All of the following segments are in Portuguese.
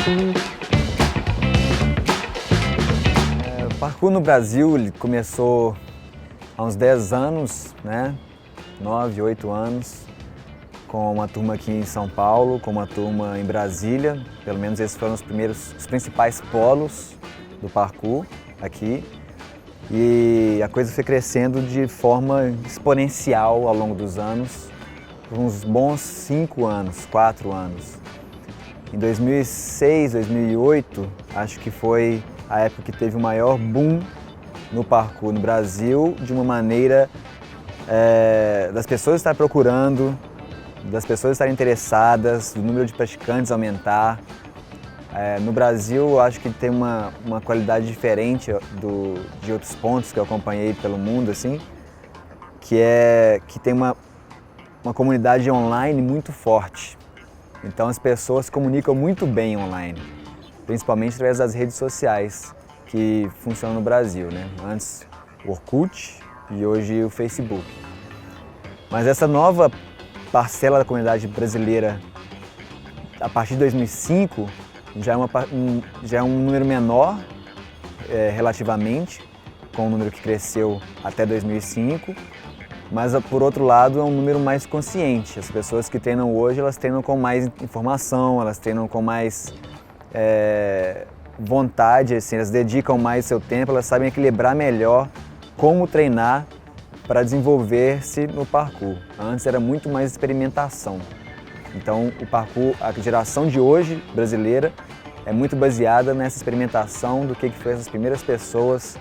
O parkour no Brasil ele começou há uns 10 anos, né? 9, 8 anos, com uma turma aqui em São Paulo, com uma turma em Brasília. Pelo menos esses foram os principais polos do parkour aqui. E a coisa foi crescendo de forma exponencial ao longo dos anos, por uns bons 5 anos, 4 anos. Em 2006, 2008, acho que foi a época que teve o maior boom no parkour no Brasil, de uma maneira das pessoas estarem procurando, das pessoas estarem interessadas, do número de praticantes aumentar. No Brasil, eu acho que tem uma qualidade diferente de outros pontos que eu acompanhei pelo mundo, assim, que tem uma comunidade online muito forte. Então as pessoas se comunicam muito bem online, principalmente através das redes sociais que funcionam no Brasil, né? Antes o Orkut e hoje o Facebook. Mas essa nova parcela da comunidade brasileira, a partir de 2005, já é um número menor relativamente, com o número que cresceu até 2005, mas por outro lado é um número mais consciente. As pessoas que treinam hoje, elas treinam com mais informação, elas treinam com mais vontade, assim, elas dedicam mais seu tempo, elas sabem equilibrar melhor como treinar para desenvolver-se no parkour. Antes era muito mais experimentação. Então o parkour, a geração de hoje brasileira, é muito baseada nessa experimentação do que foi essas primeiras pessoas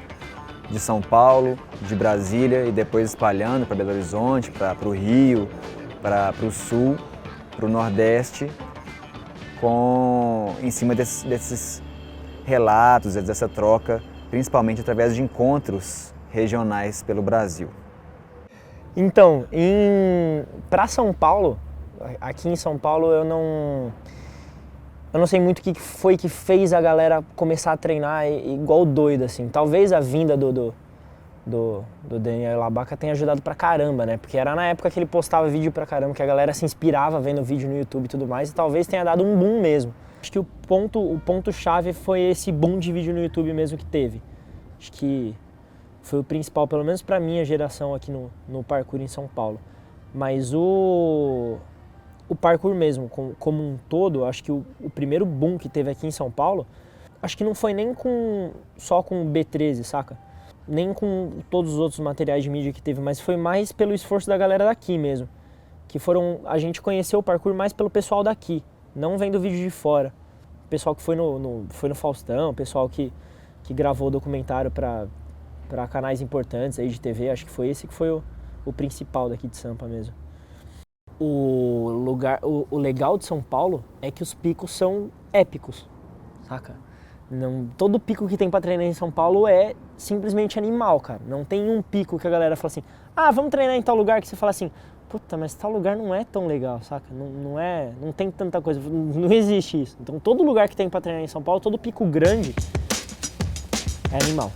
de São Paulo, de Brasília e depois espalhando para Belo Horizonte, para o Rio, para o Sul, para o Nordeste, em cima desses relatos, dessa troca, principalmente através de encontros regionais pelo Brasil. Então, para São Paulo, aqui em São Paulo eu não sei muito o que foi que fez a galera começar a treinar igual doido, assim. Talvez a vinda do Daniel Labaca tenha ajudado pra caramba, né? Porque era na época que ele postava vídeo pra caramba, que a galera se inspirava vendo vídeo no YouTube e tudo mais, e talvez tenha dado um boom mesmo. Acho que o ponto-chave foi esse boom de vídeo no YouTube mesmo que teve. Acho que foi o principal, pelo menos pra minha geração aqui no parkour em São Paulo. Mas o parkour mesmo, como um todo, acho que o primeiro boom que teve aqui em São Paulo, acho que não foi nem só com o B13, saca? Nem com todos os outros materiais de mídia que teve, mas foi mais pelo esforço da galera daqui mesmo. A gente conheceu o parkour mais pelo pessoal daqui, não vendo vídeo de fora. O pessoal que foi no Faustão, o pessoal que gravou documentário para canais importantes aí de TV, acho que foi esse que foi o principal daqui de Sampa mesmo. O legal de São Paulo é que os picos são épicos, saca? Todo pico que tem pra treinar em São Paulo é simplesmente animal, cara. Não tem um pico que a galera fala assim, vamos treinar em tal lugar, que você fala assim, puta, mas tal lugar não é tão legal, saca? Não tem tanta coisa, não existe isso. Então todo lugar que tem pra treinar em São Paulo, todo pico grande é animal.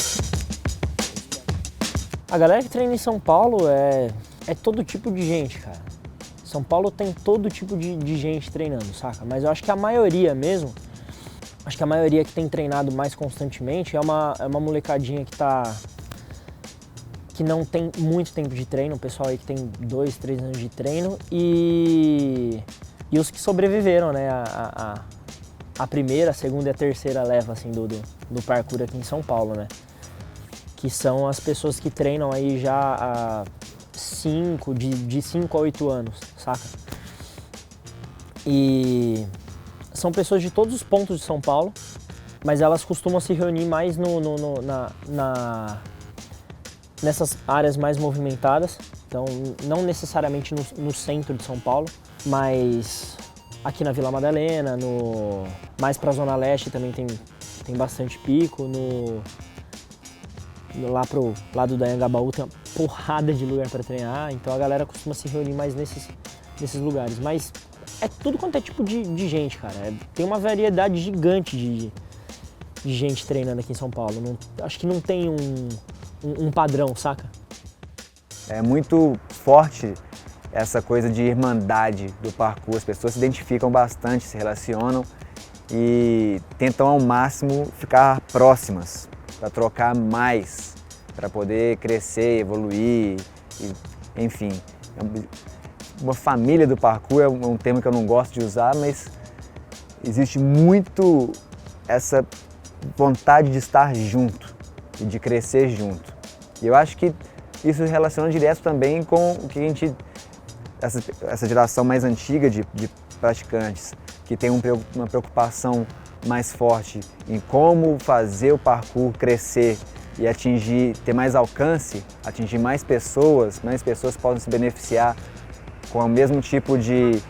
A galera que treina em São Paulo é todo tipo de gente, cara. São Paulo tem todo tipo de gente treinando, saca? Mas eu acho que a maioria mesmo, acho que a maioria que tem treinado mais constantemente é uma molecadinha que não tem muito tempo de treino, o pessoal aí que tem 2, 3 anos de treino e os que sobreviveram, né? A primeira, a segunda e a terceira leva assim, do parkour aqui em São Paulo, né? Que são as pessoas que treinam aí já há de 5 a 8 anos, saca? E são pessoas de todos os pontos de São Paulo, mas elas costumam se reunir mais nessas áreas mais movimentadas, então não necessariamente no centro de São Paulo, mas aqui na Vila Madalena, mais pra Zona Leste também tem bastante pico, lá pro lado da Anhangabaú tem uma porrada de lugar para treinar, então a galera costuma se reunir mais nesses lugares. Mas é tudo quanto é tipo de gente, cara. Tem uma variedade gigante de gente treinando aqui em São Paulo. Acho que não tem um padrão, saca? É muito forte essa coisa de irmandade do parkour. As pessoas se identificam bastante, se relacionam e tentam ao máximo ficar próximas, para trocar mais, para poder crescer, evoluir, enfim. Uma família do parkour é um termo que eu não gosto de usar, mas existe muito essa vontade de estar junto e de crescer junto. E eu acho que isso relaciona direto também com o que a gente, essa geração mais antiga de praticantes, que tem uma preocupação mais forte em como fazer o parkour crescer e atingir, ter mais alcance, atingir mais pessoas podem se beneficiar com o mesmo tipo de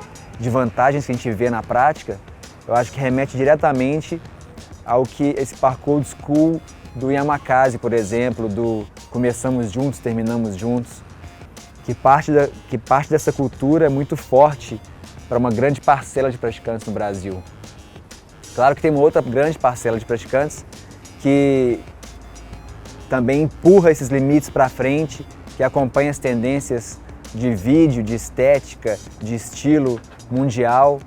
vantagens que a gente vê na prática. Eu acho que remete diretamente ao que esse parkour old school do Yamakasi, por exemplo, do começamos juntos, terminamos juntos, que parte dessa cultura é muito forte para uma grande parcela de praticantes no Brasil. Claro que tem uma outra grande parcela de praticantes que também empurra esses limites para frente, que acompanha as tendências de vídeo, de estética, de estilo mundial.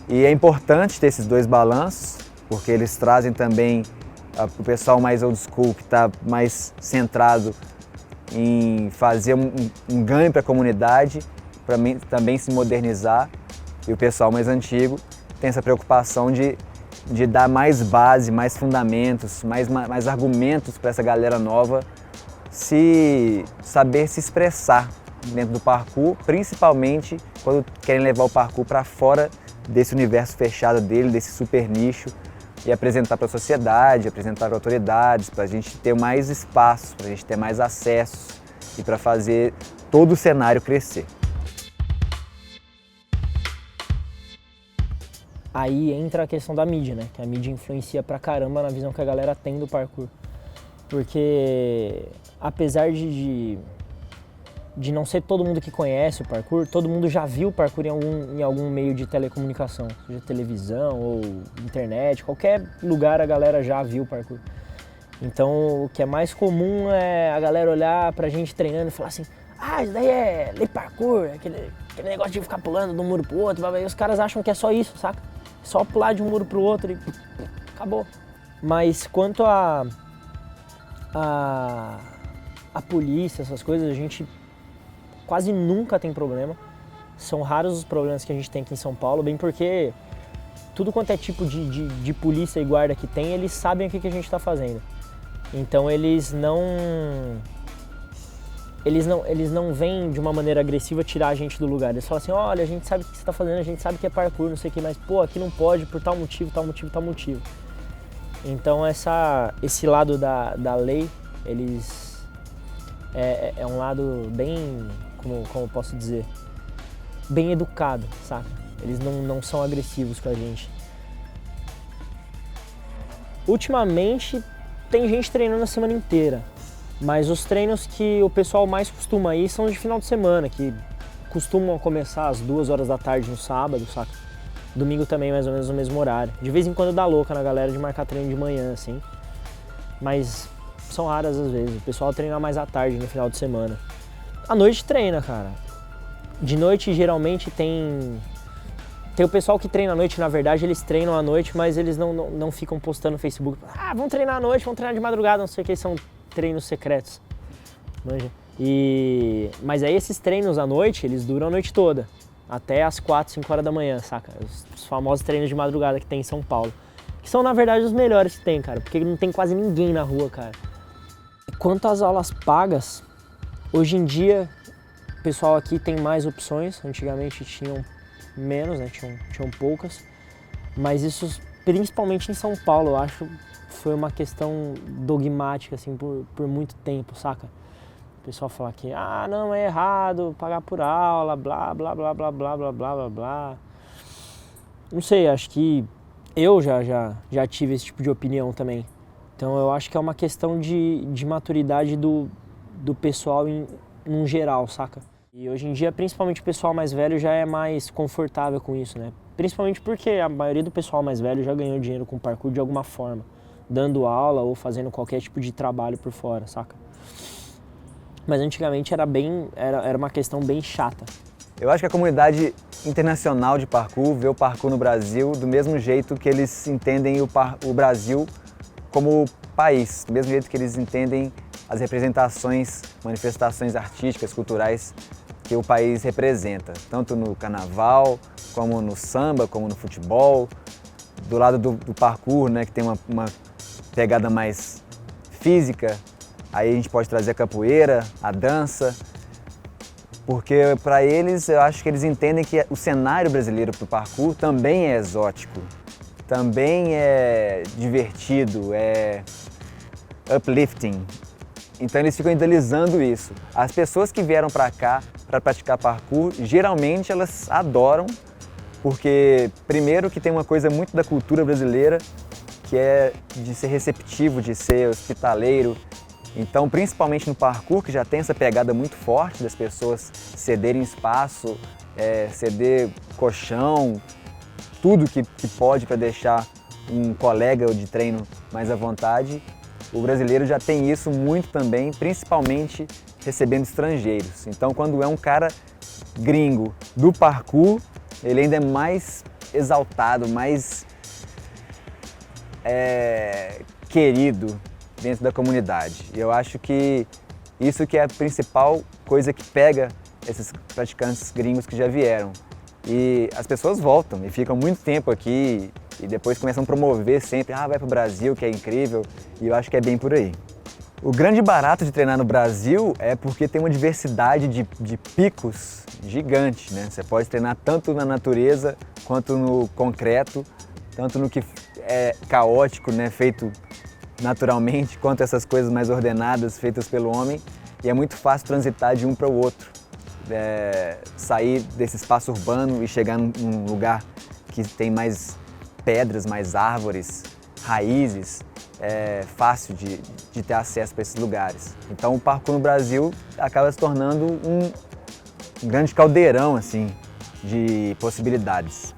E é importante ter esses dois balanços, porque eles trazem também o pessoal mais old school, que está mais centrado em fazer um ganho para a comunidade, para também se modernizar. E o pessoal mais antigo tem essa preocupação de dar mais base, mais fundamentos, mais argumentos para essa galera nova saber se expressar dentro do parkour, principalmente quando querem levar o parkour para fora desse universo fechado dele, desse super nicho, e apresentar para a sociedade, apresentar para autoridades, para a gente ter mais espaço, para a gente ter mais acesso e para fazer todo o cenário crescer. Aí entra a questão da mídia, né? Que a mídia influencia pra caramba na visão que a galera tem do parkour. Porque apesar de não ser todo mundo que conhece o parkour, todo mundo já viu o parkour em algum meio de telecomunicação, seja televisão ou internet, qualquer lugar a galera já viu o parkour. Então o que é mais comum é a galera olhar pra gente treinando e falar assim: ah, isso daí é lei parkour, aquele negócio de ficar pulando de um muro pro outro, e os caras acham que é só isso, saca? Só pular de um muro pro outro e acabou. Mas quanto a polícia, essas coisas, a gente quase nunca tem problema. São raros os problemas que a gente tem aqui em São Paulo, bem porque tudo quanto é tipo de polícia e guarda que tem, eles sabem o que a gente está fazendo. Então eles não vêm de uma maneira agressiva tirar a gente do lugar. Eles falam assim: olha, a gente sabe o que você está fazendo, a gente sabe que é parkour, não sei o que, mas pô, aqui não pode por tal motivo, tal motivo, tal motivo. Então esse lado da lei, é um lado bem, como eu posso dizer, bem educado, saca? Eles não são agressivos com a gente. Ultimamente tem gente treinando a semana inteira. Mas os treinos que o pessoal mais costuma ir são de final de semana, que costumam começar às 2 horas da tarde no sábado, saca? Domingo também, mais ou menos no mesmo horário. De vez em quando dá louca na galera de marcar treino de manhã, assim. Mas são raras às vezes. O pessoal treina mais à tarde, no final de semana. À noite treina, cara. De noite, geralmente, tem o pessoal que treina à noite, na verdade, eles treinam à noite, mas eles não ficam postando no Facebook. Ah, vamos treinar à noite, vamos treinar de madrugada, não sei o que, são treinos secretos. Mas aí esses treinos à noite, eles duram a noite toda. Até as 4, 5 horas da manhã, saca? Os famosos treinos de madrugada que tem em São Paulo. Que são, na verdade, os melhores que tem, cara. Porque não tem quase ninguém na rua, cara. Quanto às aulas pagas, hoje em dia, o pessoal aqui tem mais opções. Antigamente tinham menos, né? Tinham poucas. Mas isso, principalmente em São Paulo, eu acho, foi uma questão dogmática, assim, por muito tempo, saca? O pessoal fala que, não, é errado pagar por aula, blá, blá, blá, blá, blá, blá, blá, blá, blá. Não sei, acho que eu já tive esse tipo de opinião também. Então eu acho que é uma questão de maturidade do pessoal num geral, saca? E hoje em dia, principalmente o pessoal mais velho já é mais confortável com isso, né? Principalmente porque a maioria do pessoal mais velho já ganhou dinheiro com parkour de alguma forma, dando aula ou fazendo qualquer tipo de trabalho por fora, saca? Mas antigamente era uma questão bem chata. Eu acho que a comunidade internacional de parkour vê o parkour no Brasil do mesmo jeito que eles entendem o Brasil como país, do mesmo jeito que eles entendem as representações, manifestações artísticas, culturais que o país representa, tanto no carnaval, como no samba, como no futebol. Do lado do parkour, né, que tem uma pegada mais física, aí a gente pode trazer a capoeira, a dança, porque para eles, eu acho que eles entendem que o cenário brasileiro para o parkour também é exótico, também é divertido, é uplifting. Então eles ficam idealizando isso. As pessoas que vieram para cá para praticar parkour, geralmente elas adoram, porque primeiro que tem uma coisa muito da cultura brasileira, que é de ser receptivo, de ser hospitaleiro. Então, principalmente no parkour, que já tem essa pegada muito forte das pessoas cederem espaço, ceder colchão, tudo que pode para deixar um colega de treino mais à vontade. O brasileiro já tem isso muito também, principalmente recebendo estrangeiros. Então, quando é um cara gringo do parkour, ele ainda é mais exaltado, mais querido dentro da comunidade. E eu acho que isso que é a principal coisa que pega esses praticantes gringos que já vieram. E as pessoas voltam e ficam muito tempo aqui e depois começam a promover sempre, vai pro Brasil, que é incrível, e eu acho que é bem por aí. O grande barato de treinar no Brasil é porque tem uma diversidade de picos gigante, né? Você pode treinar tanto na natureza quanto no concreto, tanto no que é caótico, né, feito naturalmente, quanto essas coisas mais ordenadas feitas pelo homem. E é muito fácil transitar de um para o outro, sair desse espaço urbano e chegar num lugar que tem mais pedras, mais árvores, raízes. É fácil de ter acesso para esses lugares. Então o parkour no Brasil acaba se tornando um grande caldeirão assim, de possibilidades.